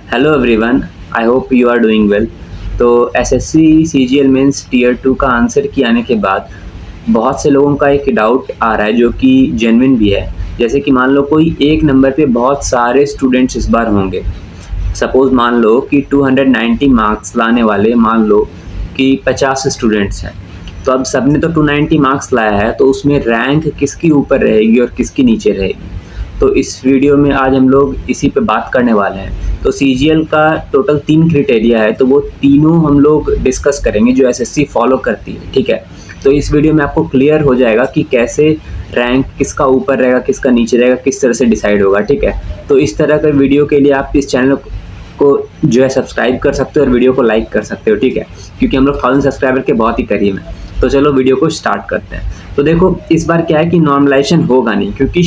Hello everyone, I hope you are doing well. तो SSC CGL mains tier 2 का answer की आने के बाद बहुत से लोगों का एक डाउट आ रहा है जो कि जेन्युइन भी है। जैसे कि मान लो कोई एक नंबर पे बहुत सारे स्टूडेंट्स इस बार होंगे। सपोज़ मान लो कि 290 मार्क्स लाने वाले मान लो कि 50 स्टूडेंट्स हैं। तो अब सबने तो 290 मार्क्स लाया है, तो उसमें रैंक किसकी ऊपर रहेगी और किसकी नीचे रहेगी। तो इस वीडियो में आज हम लोग इसी पे बात करने वाले हैं। तो सीजीएल का टोटल 3 क्राइटेरिया है, तो वो तीनों हम लोग डिस्कस करेंगे जो एसएससी फॉलो करती है। ठीक है, तो इस वीडियो में आपको क्लियर हो जाएगा कि कैसे रैंक किसका ऊपर रहेगा, किसका नीचे रहेगा, किस तरह से डिसाइड होगा। ठीक है, तो इस तरह के वीडियो के लिए आप इस चैनल को जो है सब्सक्राइब कर सकते हो और वीडियो को लाइक कर सकते हो। ठीक है, क्योंकि हम लोग 1000 सब्सक्राइबर के बहुत ही करीब हैं। तो चलो वीडियो को स्टार्ट करते हैं। तो देखो, इस बार क्या है कि नॉर्मलाइजेशन होगा नहीं, क्योंकि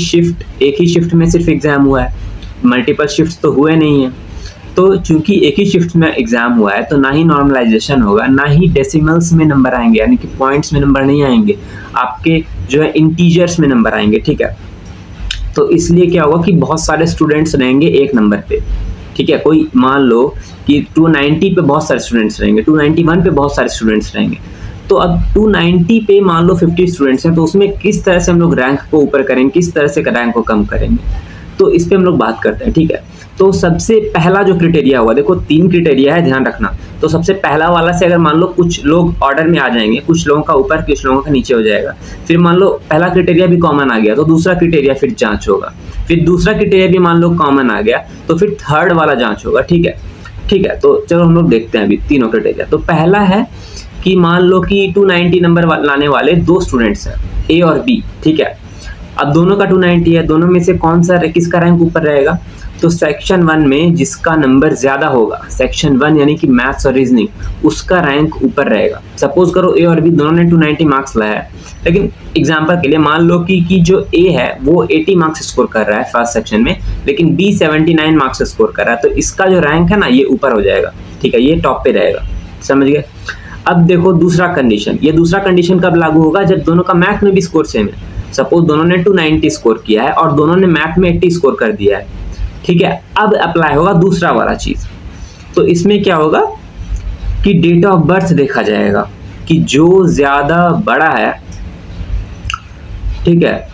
एक ही शिफ्ट में सिर्फ एग्ज़ाम हुआ है, मल्टीपल शिफ्ट्स तो हुए नहीं हैं। तो चूंकि एक ही शिफ्ट में एग्ज़ाम हुआ है, तो ना ही नॉर्मलाइजेशन होगा, ना ही डेसिमल्स में नंबर आएंगे, यानी कि पॉइंट्स में नंबर नहीं आएंगे, आपके जो है इंटीजर्स में नंबर आएंगे। ठीक है, तो इसलिए क्या होगा कि बहुत सारे स्टूडेंट्स रहेंगे एक नंबर पे। ठीक है, कोई मान लो कि 290 पे बहुत सारे स्टूडेंट्स रहेंगे, 291 पे बहुत सारे स्टूडेंट्स रहेंगे। तो अब 290 पे मान लो 50 स्टूडेंट्स हैं, तो उसमें किस तरह से हम लोग रैंक को ऊपर करेंगे, किस तरह से रैंक को कम करेंगे, तो इस पे हम लोग बात करते हैं। ठीक है, तो सबसे पहला जो क्राइटेरिया हुआ, देखो 3 क्राइटेरिया है, ध्यान रखना। तो सबसे पहला वाला से अगर मान लो कुछ लोग ऑर्डर में आ जाएंगे, कुछ लोगों का ऊपर कुछ लोगों का नीचे हो जाएगा। फिर मान लो पहला क्राइटेरिया भी कॉमन आ गया, तो दूसरा क्राइटेरिया फिर जांच होगा। फिर दूसरा क्राइटेरिया भी मान लो कॉमन आ गया, तो फिर थर्ड वाला जांच होगा। ठीक है, तो चलो हम लोग देखते हैं अभी तीनों क्राइटेरिया। तो पहला है कि मान लो कि 290 नंबर लाने वाले 2 स्टूडेंट्स हैं, ए और बी। ठीक है, अब दोनों का 290 है, दोनों में से कौन सा किसका रैंक ऊपर रहेगा। तो सेक्शन 1 में जिसका नंबर ज़्यादा होगा, सेक्शन 1 यानी कि मैथ्स और रीजनिंग, उसका रैंक ऊपर रहेगा। सपोज करो ए और बी दोनों ने 290 मार्क्स लाया है, लेकिन एग्जाम्पल के लिए मान लो कि जो ए है वो 80 मार्क्स स्कोर कर रहा है फर्स्ट सेक्शन में, लेकिन बी 79 मार्क्स स्कोर कर रहा है, तो इसका जो रैंक है ना, ये ऊपर हो जाएगा। ठीक है, ये टॉप पे रहेगा, समझ गए। अब देखो दूसरा कंडीशन, ये दूसरा कंडीशन कब लागू होगा, जब दोनों का मैथ में भी स्कोर सेम है। सपोज दोनों ने 290 स्कोर किया है और दोनों ने मैथ में 80 स्कोर कर दिया है। ठीक है, अब अप्लाई होगा दूसरा वाला चीज। तो इसमें क्या होगा कि डेट ऑफ बर्थ देखा जाएगा कि जो ज्यादा बड़ा है, ठीक है,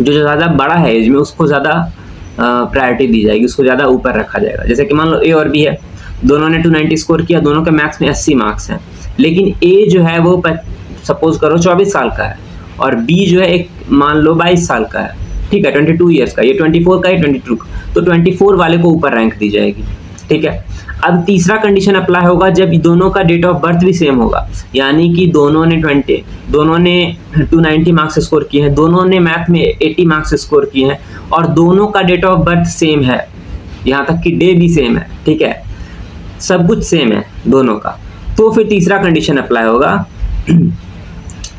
जो ज्यादा बड़ा है एज में, उसको ज्यादा प्रायोरिटी दी जाएगी, उसको ज्यादा ऊपर रखा जाएगा। जैसे कि मान लो ए और बी है, दोनों ने 290 स्कोर किया, दोनों के मैथ्स में 80 मार्क्स हैं, लेकिन ए जो है वो सपोज करो 24 साल का है और बी जो है एक मान लो 22 साल का है। ठीक है, 22 ईयर्स का, ये 24 का, ये 22 का, तो 24 वाले को ऊपर रैंक दी जाएगी। ठीक है, अब तीसरा कंडीशन अप्लाई होगा जब दोनों का डेट ऑफ बर्थ भी सेम होगा, यानी कि दोनों ने 290 मार्क्स स्कोर किए हैं, दोनों ने मैथ में 80 मार्क्स स्कोर किए हैं और दोनों का डेट ऑफ बर्थ सेम है, यहाँ तक कि डे भी सेम है। ठीक है, सब कुछ सेम है दोनों का, तो फिर तीसरा कंडीशन अप्लाई होगा।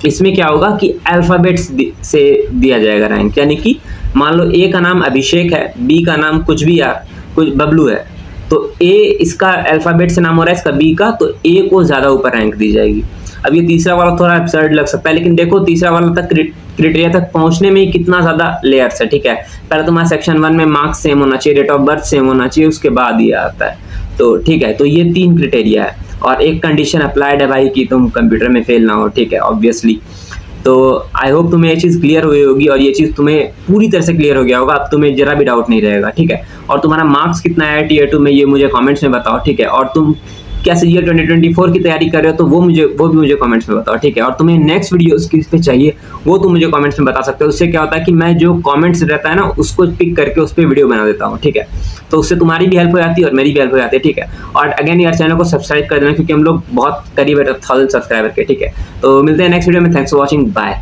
इसमें क्या होगा कि अल्फाबेट्स से दिया जाएगा रैंक, यानी कि मान लो ए का नाम अभिषेक है, बी का नाम कुछ भी यार कुछ बबलू है, तो ए इसका अल्फाबेट से नाम हो रहा है, इसका बी का, तो ए को ज़्यादा ऊपर रैंक दी जाएगी। अब ये तीसरा वाला थोड़ा एब्सर्ड लग सकता है, लेकिन देखो तीसरा वाला तक क्राइटेरिया तक पहुंचने में कितना ज़्यादा लेयर्स है। ठीक है, पहले तुम्हारा सेक्शन 1 में मार्क्स सेम होना चाहिए, डेट ऑफ बर्थ सेम होना चाहिए, उसके बाद ये आता है। तो ठीक है, तो ये 3 क्राइटेरिया है और एक कंडीशन अप्लाइड है भाई कि तुम कंप्यूटर में फेल ना हो। ठीक है, ऑब्वियसली। तो आई होप तुम्हें ये चीज़ क्लियर हुई होगी और ये चीज़ तुम्हें पूरी तरह से क्लियर हो गया होगा, अब तुम्हें जरा भी डाउट नहीं रहेगा। ठीक है, और तुम्हारा मार्क्स कितना है टीयर 2 में, ये मुझे कमेंट्स में बताओ। ठीक है, और तुम क्या सीजीएल 2024 की तैयारी कर रहे हो, तो वो भी मुझे कमेंट्स में बताओ। ठीक है, और तुम्हें नेक्स्ट वीडियोस किस पे चाहिए वो तुम मुझे कमेंट्स में बता सकते हो। उससे क्या होता है कि मैं जो कमेंट्स रहता है ना, उसको पिक करके उस पर वीडियो बना देता हूँ। ठीक है, तो उससे तुम्हारी भी हेल्प हो जाती है और मेरी भी हेल्प हो जाती है। ठीक है, और अगेन यार चैनल को सब्सक्राइब कर देना, क्योंकि हम लोग बहुत करीब है 1000 सब्सक्राइबर के। ठीक है, तो मिलते हैं नेक्स्ट वीडियो में। Thanks for watching, bye.